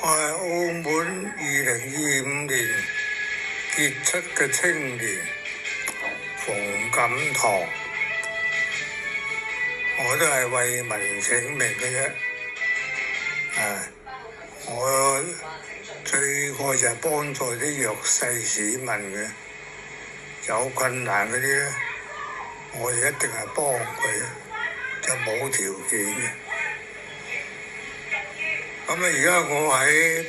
我係澳門2025年傑出嘅青年馮錦棠，我都係為民請命嘅啫。我最愛就係幫助啲弱勢市民嘅，有困難嗰啲咧，我哋一定係幫佢，就冇條件嘅。咁而家我喺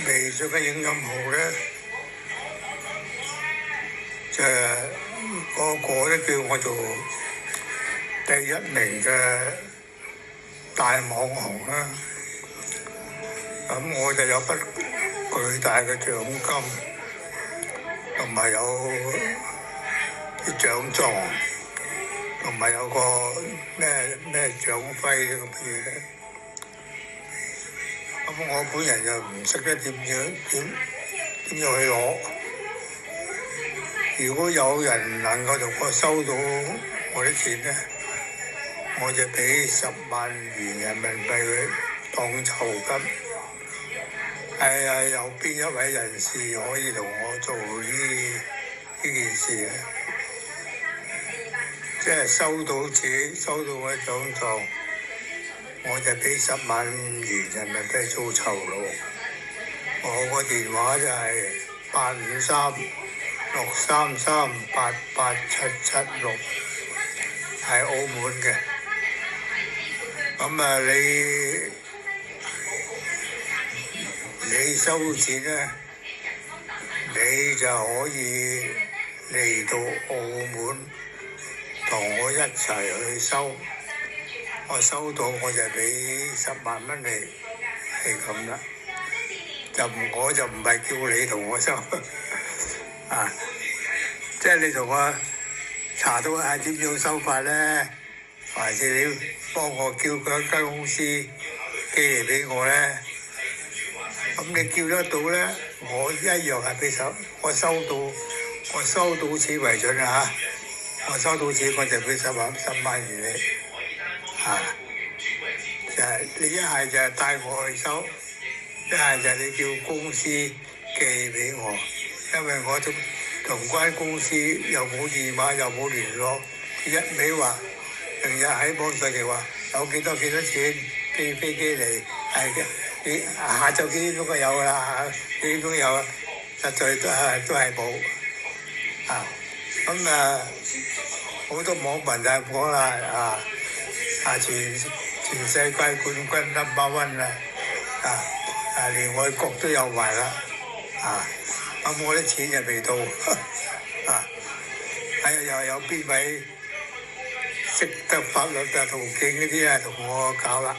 微信嘅影音號咧，就個個都叫我做第1名嘅大網紅啦。咁我就有筆巨大嘅獎金，同埋有啲獎狀，同埋有個咩獎徽咁嘅嘢咧。咁我本人又唔識得點樣去攞。如果有人能夠同我收到我啲錢咧，我就俾10萬元人民幣佢當酬金。有邊一位人士可以同我做呢件事咧？即係收到錢，收到我獎狀，我就俾10萬元人民幣做酬勞。我個電話就係853-633-88776，係澳門嘅。咁你收錢咧，你就可以嚟到澳門同我一齊去收。我收到我就俾10萬蚊你，係咁啦。我就唔係叫你同我收即係你同我查到係點樣收法咧，還是你幫我叫嗰間公司寄嚟俾我咧？咁你叫得到咧，我一樣係俾手。我收到錢為準啊！我收到錢我就俾10萬元你就係你一係就帶我去收，一係就你叫公司寄俾我，因為我同關公司又冇電話又冇聯絡，一味話成日喺網上嚟話有幾多錢寄飛機嚟，係嘅。下晝幾點鐘就有㗎啦，幾點鐘有啊？實在都係冇好多網民就講啦全世界冠軍No.1啦連外國都有埋啦咁我啲錢就未到又有邊位識得法律嘅途徑嗰啲同我搞啦。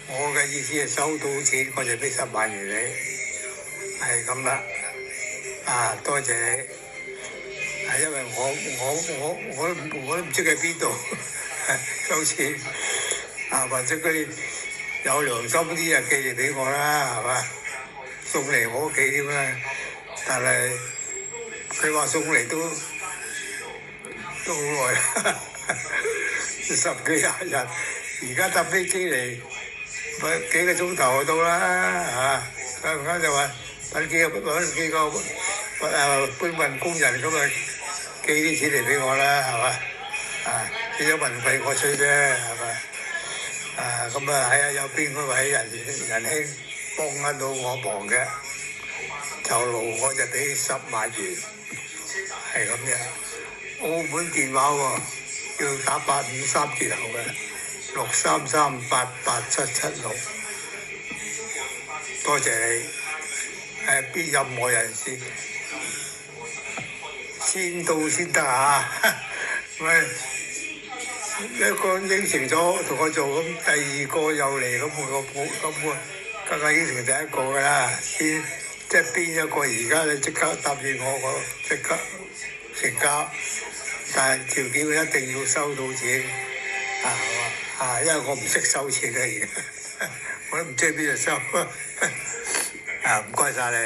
我嘅意思係收到錢我就俾10萬元你，係咁啦。多謝你。因為我都唔知佢邊度收錢或者佢有良心啲寄嚟俾我啦，係嘛？送嚟我屋企添啦。但係佢話送嚟都好耐10幾20日，而家搭飛機嚟幾個鐘頭就到啦而家就話揾幾個搬運工人咁寄啲錢嚟俾我啦，係嘛？俾咗運費我出啫，係咪？有邊嗰位仁兄幫得到我忙嘅，酬勞我就俾10萬元，係咁樣。澳門電話喎，要打853之後嘅633-88776，多謝你。邊任何人士先到先得一個應承咗同我做，咁第2個又嚟，咁我梗係應承第1個㗎啦。即係邊一個而家你即刻答應我即刻成交，但係條件佢一定要收到錢因為我唔識收錢而家我都唔知邊度收唔該晒你